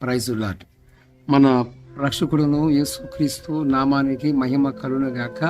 Praise lord. మన రక్షకుడును యేసుక్రీస్తు నామానికి మహిమ కలుగునుగాక.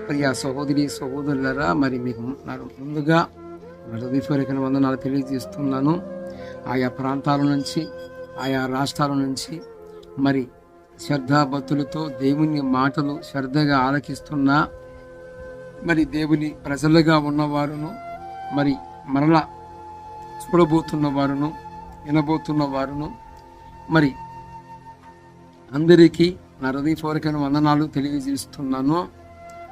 ప్రియ సహోదరి సహోదరులరా, మరి మీకు ముందుగా హృదయపూర్వక వందనాలు తెలియజేస్తున్నాను. ఆయా ప్రాంతాల నుంచి, ఆయా రాష్ట్రాల నుంచి మరి శ్రద్ధాభక్తులతో దేవుని మాటలు శ్రద్ధగా ఆలకిస్తున్న మరి దేవుని ప్రజలుగా ఉన్నవారును, మరి మరలా చూడబోతున్న వారును, వినబోతున్న వారును, మరి అందరికీ నా హృదయపూర్వక వందనాలు తెలియజేస్తున్నాను.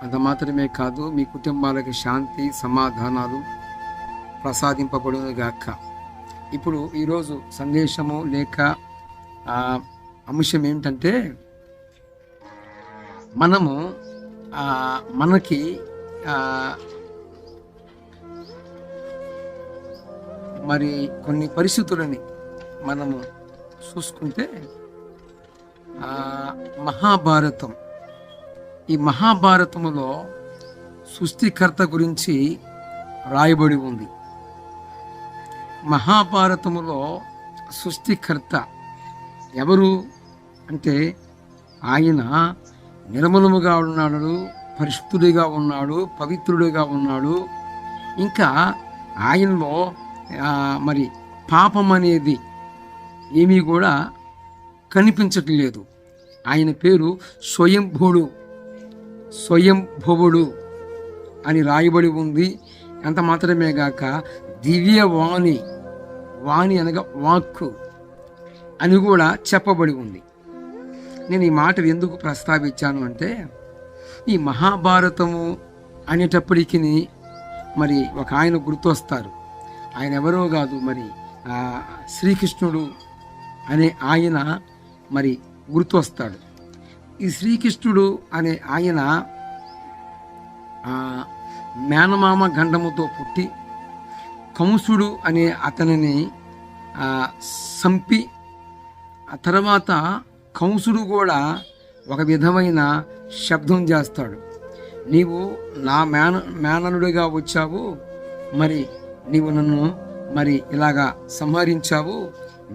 అంత మాత్రమే కాదు, మీ కుటుంబాలకు శాంతి సమాధానాలు ప్రసాదింపబడునుగాక. ఇప్పుడు ఈరోజు సందేశము లేక అంశం ఏమిటంటే, మనము మనకి మరి కొన్ని పరిస్థితులని మనము చూసుకుంటే, మహాభారతం, ఈ మహాభారతములో సృష్టికర్త గురించి రాయబడి ఉంది. మహాభారతములో సృష్టికర్త ఎవరు అంటే, ఆయన నిర్మలముగా ఉన్నాడు, పరిశుద్ధుడిగా ఉన్నాడు, పవిత్రుడిగా ఉన్నాడు. ఇంకా ఆయనలో మరి పాపం అనేది ఏమీ కూడా కనిపించట్లేదు. ఆయన పేరు స్వయంభువుడు అని రాయబడి ఉంది. అంత మాత్రమే గాక దివ్యవాణి, వాణి అనగా వాక్కు అని కూడా చెప్పబడి ఉంది. నేను ఈ మాట ఎందుకు ప్రస్తావించాను అంటే, ఈ మహాభారతము అనేటప్పటికీ మరి ఒక ఆయన గుర్తొస్తారు. ఆయన ఎవరో కాదు, మరి శ్రీకృష్ణుడు అనే ఆయన మరి గుర్తొస్తాడు. ఈ శ్రీకృష్ణుడు అనే ఆయన మేనమామ గండముతో పుట్టి కంసుడు అనే అతనిని సంపి, ఆ తర్వాత కంసుడు కూడా ఒక విధమైన శబ్దం చేస్తాడు. నీవు నా మేనలుడిగా వచ్చావు, మరి నీవు నన్ను మరి ఇలాగా సంహరించావు,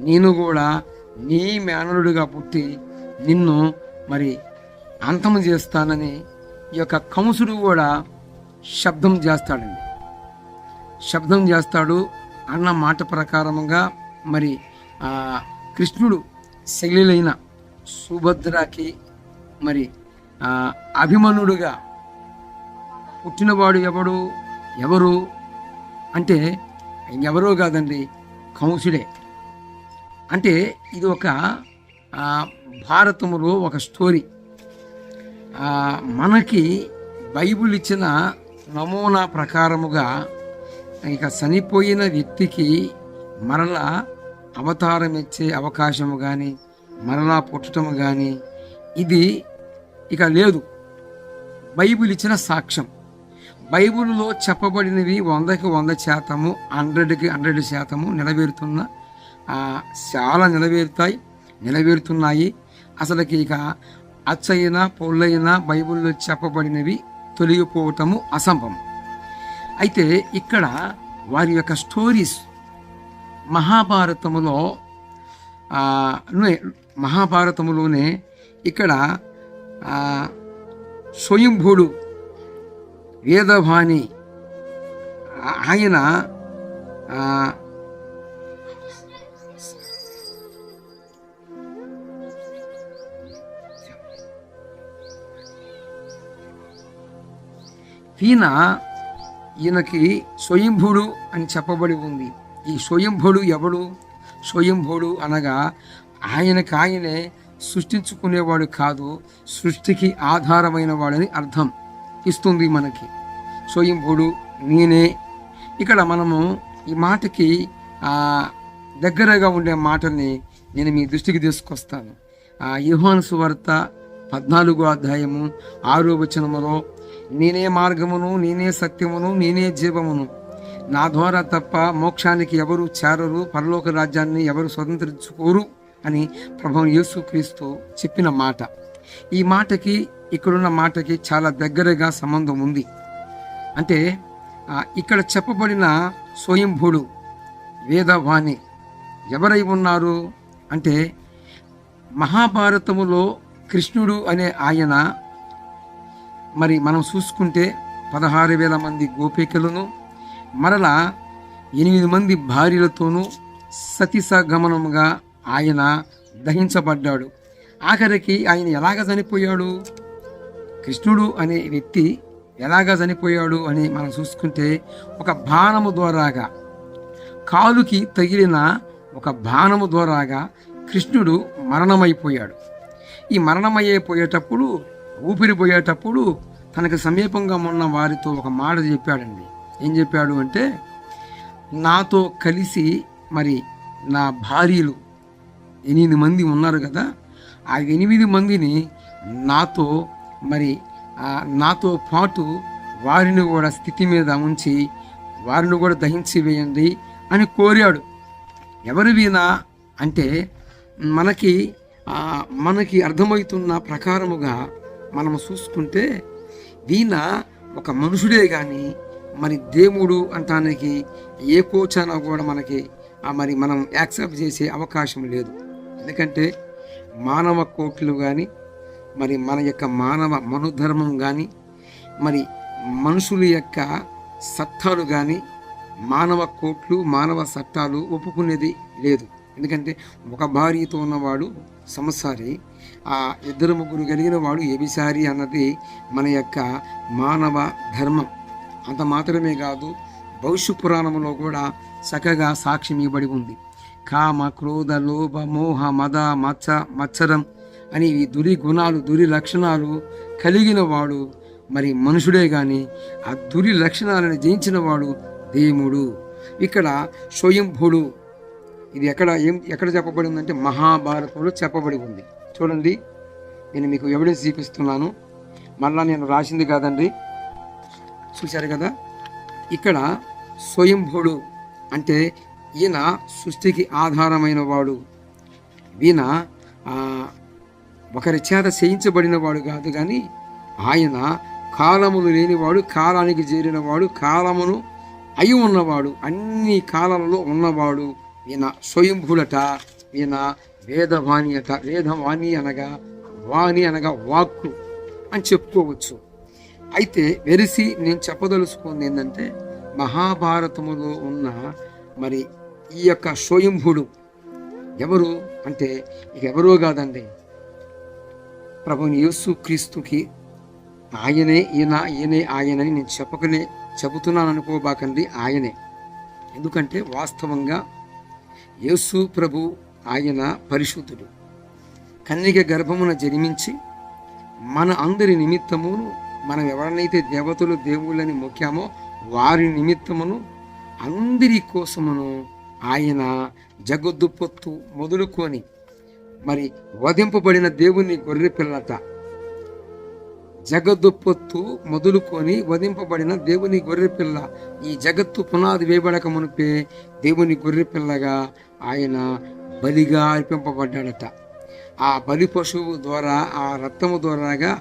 నేను కూడా నీ మేనలుడిగా పుట్టి నిన్ను మరి అంతము చేస్తానని ఈ యొక్క కంసుడు కూడా శబ్దం చేస్తాడు. అన్న మాట ప్రకారముగా మరి కృష్ణుడు శైలిలైన సుభద్రకి మరి అభిమన్యుడుగా పుట్టినవాడు ఎవరు అంటే ఇంకెవరో కాదండి, కంసుడే. అంటే ఇది ఒక భారతములో ఒక స్టోరీ. మనకి బైబిల్ ఇచ్చిన నమూనా ప్రకారముగా ఇక చనిపోయిన వ్యక్తికి మరలా అవతారం ఇచ్చే అవకాశము కానీ, మరలా పుట్టటము కానీ ఇది ఇక లేదు. బైబిల్ ఇచ్చిన సాక్ష్యం. బైబిల్లో చెప్పబడినవి 100కి 100%, 100కి 100% నెరవేరుతున్న చాలా నెరవేరుతున్నాయి. అసలుకి ఇక అచ్చయినా పొల్లైనా బైబిల్లో చెప్పబడినవి తొలగిపోవటము అసంభవం. అయితే ఇక్కడ వారి యొక్క స్టోరీస్ మహాభారతములోనే ఇక్కడ స్వయంభుడు వేదవాణి ఆయన ఈయనకి స్వయంభుడు అని చెప్పబడి ఉంది. ఈ స్వయంభుడు ఎవడు? స్వయంభుడు అనగా ఆయనే సృష్టించుకునేవాడు కాదు, సృష్టికి ఆధారమైన వాడని అర్థం ఇస్తుంది మనకి. స్వయంభుడు నేనే. ఇక్కడ మనము ఈ మాటకి దగ్గరగా ఉండే మాటల్ని నేను మీ దృష్టికి తీసుకొస్తాను. యోహాను సువార్త 14వ అధ్యాయము 6వ వచనములో, నేనే మార్గమును, నేనే సత్యమును, నేనే జీవమును, నా ద్వారా తప్ప మోక్షానికి ఎవరు చేరరు, పరలోక రాజ్యాన్ని ఎవరు స్వతంత్రించుకోరు అని ప్రభువు యేసుక్రీస్తు చెప్పిన మాట. ఈ మాటకి ఇక్కడున్న మాటకి చాలా దగ్గరగా సంబంధం ఉంది. అంటే ఇక్కడ చెప్పబడిన స్వయంభుడు వేదవాణి ఎవరై ఉన్నారు అంటే మహాభారతములో కృష్ణుడు అనే ఆయన మరి మనం చూసుకుంటే 16,000 మంది గోపికలను మరలా 8 మంది భార్యలతోనూ సతీసగమనముగా ఆయన దహించబడ్డాడు. ఆఖరికి ఆయన ఎలాగ చనిపోయాడు, కృష్ణుడు అనే వ్యక్తి ఎలాగ చనిపోయాడు అని మనం చూసుకుంటే ఒక బాణము ద్వారాగా, కాలుకి తగిలిన ఒక బాణము ద్వారాగా కృష్ణుడు మరణమైపోయాడు. ఈ మరణమైపోయేటప్పుడు, ఊపిరి పోయేటప్పుడు తనకు సమీపంగా ఉన్న వారితో ఒక మాట చెప్పాడండి. ఏం చెప్పాడు అంటే, నాతో కలిసి మరి నా భార్యలు 8 మంది ఉన్నారు కదా, ఆ 8 మందిని నాతో మరి నాతో పాటు వారిని కూడా స్థితి మీద ఉంచి వారిని కూడా దహించి వేయండి అని కోరాడు. ఎవరు వీణ అంటే మనకి అర్థమవుతున్న ప్రకారముగా మనం చూసుకుంటే వీణ ఒక మనుషుడే కానీ మరి దేవుడు అంటానికి ఏ కోచాన కూడా మనకి మరి మనం యాక్సెప్ట్ చేసే అవకాశం లేదు. ఎందుకంటే మానవ కోట్లు కానీ మరి మన యొక్క మానవ మనోధర్మం కానీ మరి మనుషుల యొక్క సత్తాలు కానీ మానవ కోట్లు మానవ చట్టాలు ఒప్పుకునేది లేదు. ఎందుకంటే ఒక భార్యతో ఉన్నవాడు సంసారి, ఆ 2-3 కలిగిన వాడు వ్యభిచారి అన్నది మన యొక్క మానవ ధర్మం. అంత మాత్రమే కాదు, భవిష్య పురాణంలో కూడా చక్కగా సాక్ష్యం ఇవ్వబడి ఉంది. కామ క్రోధ లోభ మోహ మద మత్సరం అని ఈ దురి లక్షణాలు కలిగిన వాడు మరి మనుషుడే కానీ ఆ లక్షణాలను జయించిన వాడు దేవుడు. ఇక్కడ స్వయంభుడు, ఇది ఎక్కడ చెప్పబడి ఉందంటే మహాభారతంలో చెప్పబడి ఉంది. చూడండి, నేను మీకు ఎవిడెన్స్ చూపిస్తున్నాను, మళ్ళా నేను రాసింది కాదండి, చూశారు కదా. ఇక్కడ స్వయంభుడు అంటే ఈయన సృష్టికి ఆధారమైన వాడు. ఈయన ఒకరి చేత చేయించబడిన వాడు కాదు, కానీ ఆయన కాలములు లేనివాడు, కాలానికి చేరినవాడు, కాలమును అయి ఉన్నవాడు, అన్ని కాలాలలో ఉన్నవాడు. ఈయన స్వయంభుడట. ఈయన వేదవాణి అట. వేదవాణి అనగా వాక్కు అని చెప్పుకోవచ్చు. అయితే వెరిసి నేను చెప్పదలుచుకుంది ఏంటంటే, మహాభారతములో ఉన్న మరి ఈ యొక్క స్వయంభుడు ఎవరు అంటే ఇక ఎవరో కాదండి, ప్రభుని యేసు క్రీస్తుకి ఈయనే ఆయనని నేను చెబుతున్నాను అనుకోబాకండి, ఆయనే. ఎందుకంటే వాస్తవంగా యేసు ప్రభు ఆయన పరిశుద్ధుడు, కన్యక గర్భమున జన్మించి మన అందరి నిమిత్తమును, మనం ఎవరినైతే దేవతలు దేవుళ్ళని మొక్కామో వారి నిమిత్తమును అందరి కోసమును ఆయన జగద్దుపొత్తు మొదలుకొని మరి వధింపబడిన దేవుని గొర్రె పిల్లట. జగద్దుపొత్తు మొదలుకొని వధింపబడిన దేవుని గొర్రె పిల్ల, ఈ జగత్తు పునాది వేయబడక మునిపే దేవుని గొర్రె పిల్లగా ఆయన బలిగా అర్పింపబడ్డాడట. ఆ బలి పశువు ద్వారా, ఆ రక్తము ద్వారాగా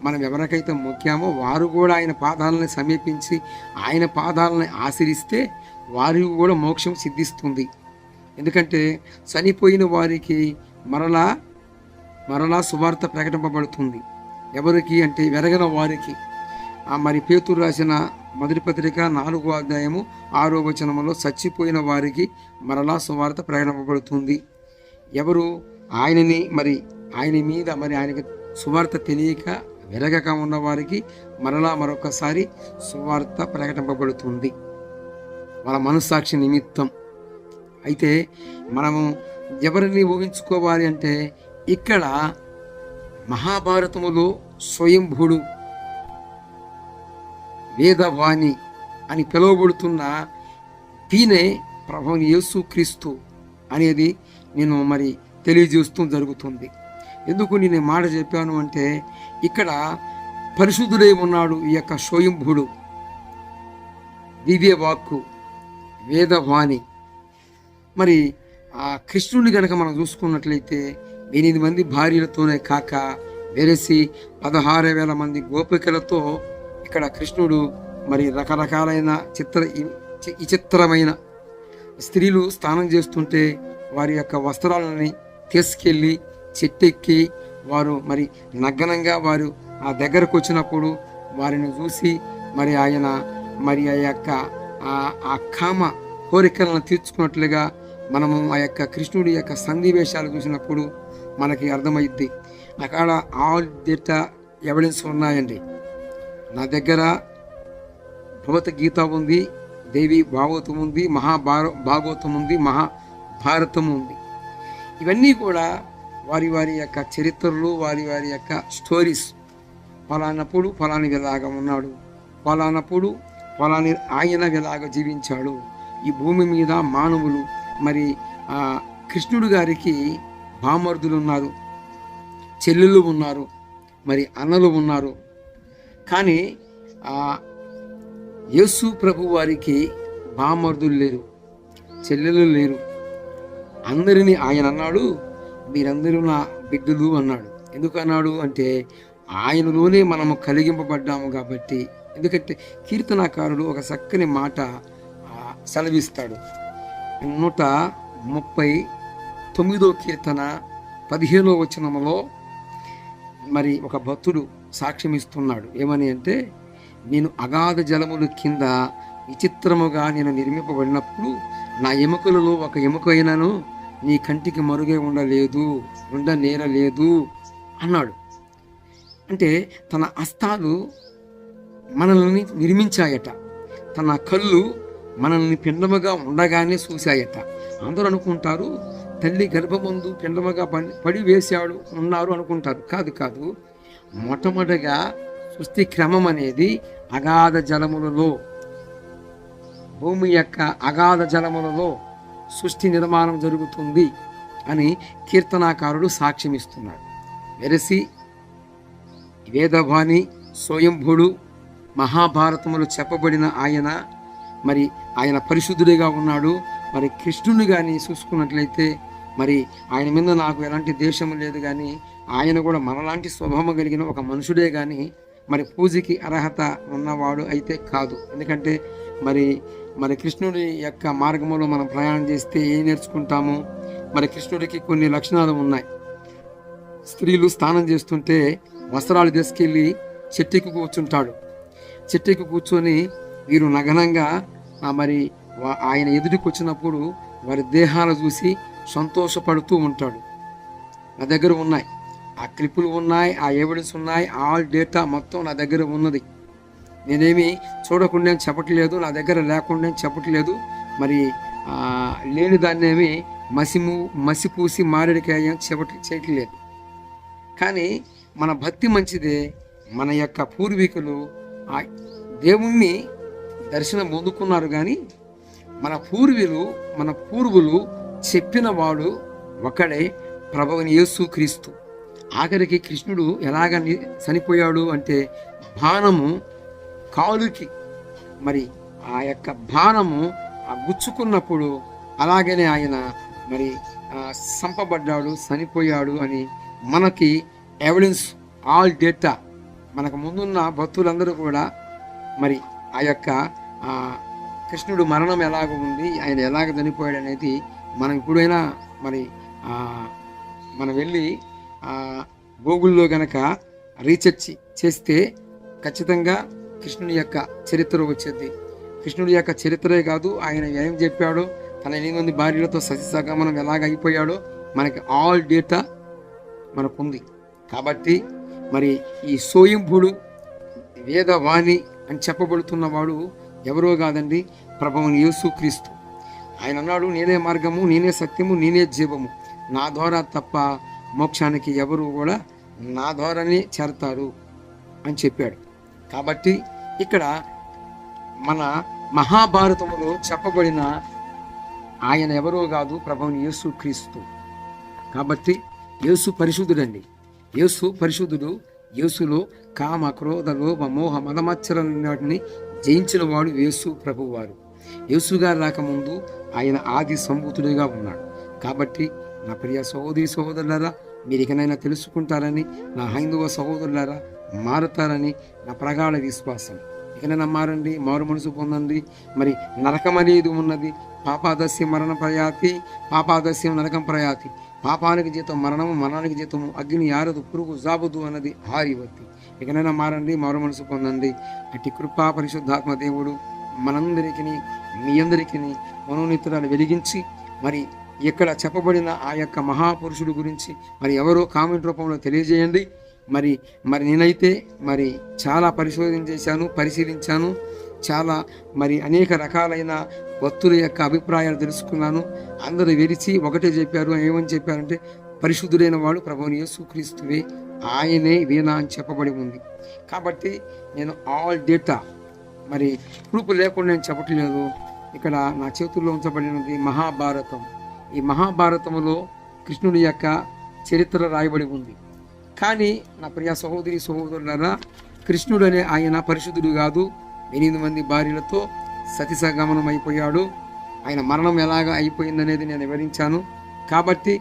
మనం ఎవరికైతే మొక్కామో వారు కూడా ఆయన పాదాలను సమీపించి ఆయన పాదాలను ఆశ్రయిస్తే వారికి కూడా మోక్షం సిద్ధిస్తుంది. ఎందుకంటే చనిపోయిన వారికి మరలా సువార్త ప్రకటింపబడుతుంది. ఎవరికి అంటే వెరగన వారికి. మరి పేతురు రాసిన మొదటి పత్రిక 4వ అధ్యాయము 6వ వచనములో చచ్చిపోయిన వారికి మరలా సువార్త ప్రకటింపబడుతుంది. ఎవరు ఆయనని మరి ఆయన మీద మరి ఆయనకి సువార్త తెలియక వెరగక ఉన్న వారికి మరలా మరొకసారి సువార్త ప్రకటింపబడుతుంది వాళ్ళ మనస్సాక్షి నిమిత్తం. అయితే మనము ఎవరిని ఊహించుకోవాలి అంటే, ఇక్కడ మహాభారతములో స్వయంభుడు వేదవాణి అని పిలువబడుతున్న ఈయనే ప్రభువుని యేసు క్రీస్తు అనేది నేను మరి తెలియజేస్తూ జరుగుతుంది. ఎందుకు నేను మాట చెప్పాను అంటే, ఇక్కడ పరిశుద్ధుడై ఉన్నాడు ఈ యొక్క స్వయంభుడు, దివ్యవాక్కు, వేదవాణి. మరి ఆ కృష్ణుని కనుక మనం చూసుకున్నట్లయితే 8 మంది భార్యలతోనే కాక వెరసి 16,000 మంది గోపికలతో ఇక్కడ కృష్ణుడు మరి రకరకాలైన విచిత్రమైన స్త్రీలు స్నానం చేస్తుంటే వారి యొక్క వస్త్రాలని తీసుకెళ్ళి చెట్టెక్కి వారు మరి నగ్నంగా వారు ఆ దగ్గరకు వచ్చినప్పుడు వారిని చూసి మరి ఆయన మరి ఆ యొక్క ఆ కామ కోరికలను తీర్చుకున్నట్లుగా మనము ఆ యొక్క కృష్ణుడి యొక్క సన్నివేశాలు చూసినప్పుడు మనకి అర్థమైద్ది. అక్కడ ఆల్ డేటా ఎవిడెన్స్ ఉన్నాయండి. నా దగ్గర భగవద్గీత ఉంది, దేవి భాగవతం ఉంది, భాగవతం ఉంది, మహాభారతం ఉంది. ఇవన్నీ కూడా వారి వారి యొక్క చరిత్రలు, వారి వారి యొక్క స్టోరీస్. ఫలానప్పుడు ఫలాని ఎలాగా ఉన్నాడు, ఫలానప్పుడు ఫలాని ఆయన ఎలాగా జీవించాడు. ఈ భూమి మీద మానవులు మరి కృష్ణుడు గారికి బామర్దులు ఉన్నారు, చెల్లెళ్ళు ఉన్నారు, మరి అన్నలు ఉన్నారు. కానీ యేసు ప్రభు వారికి బామర్దులు లేరు, చెల్లెలు లేరు. అందరినీ ఆయన అన్నాడు, మీరందరూ నా బిడ్డలు అన్నాడు. ఎందుకు అన్నాడు అంటే ఆయనలోనే మనము కలిగింపబడ్డాము కాబట్టి. ఎందుకంటే కీర్తనాకారుడు ఒక చక్కని మాట సెలవిస్తాడు. 139వ కీర్తన 15వ వచనములో మరి ఒక భక్తుడు సాక్ష్యమిస్తున్నాడు. ఏమని అంటే, నేను అగాధ జలముల కింద విచిత్రముగా నేను నిర్మింపబడినప్పుడు నా ఎముకలలో ఒక ఎముక అయినను నీ కంటికి మరుగే ఉండనేరలేదు అన్నాడు. అంటే తన హస్తాలు మనల్ని నిర్మించాయట, తన కళ్ళు మనల్ని పిండముగా ఉండగానే చూశాయట. అందరూ అనుకుంటారు తల్లి గర్భమందు పిండముగా పడి వేశాడు ఉన్నారు అనుకుంటారు. కాదు. మొట్టమొదటిగా సృష్టి క్రమం అనేది అగాధ జలములలో, భూమి యొక్క అగాధ జలములలో సృష్టి నిర్మాణం జరుగుతుంది అని కీర్తనాకారుడు సాక్ష్యమిస్తున్నాడు. వెరసి వేదవాణి స్వయంభుడు మహాభారతములు చెప్పబడిన ఆయన మరి ఆయన పరిశుద్ధుడిగా ఉన్నాడు. మరి కృష్ణుని కానీ చూసుకున్నట్లయితే మరి ఆయన మీద నాకు ఎలాంటి దేశం లేదు, కానీ ఆయన కూడా మనలాంటి స్వభావం కలిగిన ఒక మనుషుడే కానీ మరి పూజకి అర్హత ఉన్నవాడు అయితే కాదు. ఎందుకంటే మరి కృష్ణుడి యొక్క మార్గంలో మనం ప్రయాణం చేస్తే ఏం నేర్చుకుంటాము? మరి కృష్ణుడికి కొన్ని లక్షణాలు ఉన్నాయి. స్త్రీలు స్నానం చేస్తుంటే వస్త్రాలు తీసుకెళ్ళి చెట్టుకి కూర్చుంటాడు. చెట్టుకి కూర్చొని వీరు నగనంగా మరి ఆయన ఎదుటికి వచ్చినప్పుడు వారి దేహాలు చూసి సంతోషపడుతూ ఉంటాడు. నా దగ్గర ఉన్నాయి, ఆ క్లిప్పులు ఉన్నాయి, ఆ ఎవిడెన్స్ ఉన్నాయి, ఆల్ డేటా మొత్తం నా దగ్గర ఉన్నది. నేనేమి చూడకుండా చెప్పట్లేదు, నా దగ్గర లేకుండా చెప్పట్లేదు. మరి లేని దాన్ని ఏమి మసిపూసి మారేడికాయ చేయట్లేదు. కానీ మన భక్తి మంచిదే. మన యొక్క పూర్వీకులు ఆ దేవుణ్ణి దర్శనం పొందుకున్నారు, కానీ మన పూర్వులు చెప్పిన వాడు ఒకడే, ప్రభువుని యేసు క్రీస్తు. ఆఖరికి కృష్ణుడు ఎలాగ చనిపోయాడు అంటే బాణము కాలుకి మరి ఆ యొక్క బాణము గుచ్చుకున్నప్పుడు అలాగనే ఆయన మరి చంపబడ్డాడు, చనిపోయాడు అని మనకి ఎవిడెన్స్, ఆల్ డేటా. మనకు ముందున్న భక్తులందరూ కూడా మరి ఆ యొక్క కృష్ణుడు మరణం ఎలాగ ఉంది, ఆయన ఎలాగ చనిపోయాడు అనేది మనం ఇప్పుడైనా మరి మనం వెళ్ళి గూగుల్లో గనక రీసెర్చ్ చేస్తే ఖచ్చితంగా కృష్ణుడి యొక్క చరిత్ర వచ్చేది. కృష్ణుడి యొక్క చరిత్రే కాదు, ఆయన ఏం చెప్పాడో, తన 8 భార్యలతో సతీసగమనం ఎలాగ అయిపోయాడో మనకి ఆల్ డేటా మనకుంది. కాబట్టి మరి ఈ స్వయంభుడు వేదవాణి అని చెప్పబడుతున్నవాడు ఎవరో కాదండి, ప్రభువుని యేసు క్రీస్తు. ఆయన అన్నాడు, నేనే మార్గము, నేనే సత్యము, నేనే జీవము, నా ద్వారా తప్ప మోక్షానికి ఎవరు కూడా నా ద్వారానే చేరతారు అని చెప్పాడు. కాబట్టి ఇక్కడ మన మహాభారతంలో చెప్పబడిన ఆయన ఎవరో కాదు, ప్రభువుని యేసు క్రీస్తు. కాబట్టి యేసు పరిశుద్ధుడండి, యేసు పరిశుద్ధుడు. యేసులో కామ క్రోధ లోభ మోహ మదమచ్చరాన్ని జయించిన వాడు యేసు ప్రభువారు. యేసుగారు రాకముందు ఆయన ఆది సంభూతుడిగా ఉన్నాడు. కాబట్టి నా ప్రియ సహోదరి సహోదరులారా, మీరు ఇకనైనా తెలుసుకుంటారని, నా హైందవ సహోదరులారా మారుతారని నా ప్రగాఢ విశ్వాసం. ఇకనైనా మారండి, మారు మనసు పొందండి. మరి నరకం అనేది ఉన్నది. పాపాదస్యం మరణ ప్రయాతి, పాపాదస్యం నరకం ప్రయాతి. పాపానికి జీతం మరణము, మరణానికి జీతము అగ్ని ఆరదు, పురుగు జాబుదు అన్నది హారివత్తి. ఇకనైనా మారండి, మారు మనసు పొందండి. అట్టి కృపా పరిశుద్ధాత్మ దేవుడు మనందరికీ, మీ అందరికీ మనోనేత్రాలు వెలిగించి, మరి ఇక్కడ చెప్పబడిన ఆ యొక్క మహాపురుషుడు గురించి మరి ఎవరో కామెంట్ రూపంలో తెలియజేయండి. మరి నేనైతే చాలా పరిశీలించాను. చాలా అనేక రకాలైన భక్తుల యొక్క అభిప్రాయాలు తెలుసుకున్నాను. అందరూ వెలిచి ఒకటే చెప్పారు. ఏమని చెప్పారంటే, పరిశుద్ధుడైన వాడు ప్రభువైన యేసుక్రీస్తువే, ఆయనే వీణా అని చెప్పబడి ఉంది. కాబట్టి నేను ఆల్ డేటా ప్రూఫ్ లేకుండా నేను చెప్పట్లేదు. ఇక్కడ నా చేతుల్లో ఉంచబడినది మహాభారతం. ఈ మహాభారతంలో కృష్ణుడి యొక్క చరిత్ర రాయబడి ఉంది. కానీ నా ప్రియ సహోదరి సహోదరులారా, కృష్ణుడు అనే ఆయన పరిశుద్ధుడు కాదు. 8 మంది భార్యలతో సతిసగమనం అయిపోయాడు. ఆయన మరణం ఎలాగా అయిపోయిందనేది నేను వివరించాను. కాబట్టి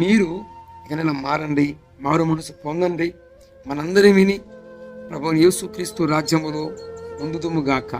మీరు ఎక్కడైనా మారండి, మారు మనసు పొందండి. మనందరం విని ప్రభువైన యేసుక్రీస్తు రాజ్యములో పొందుదుముగాక.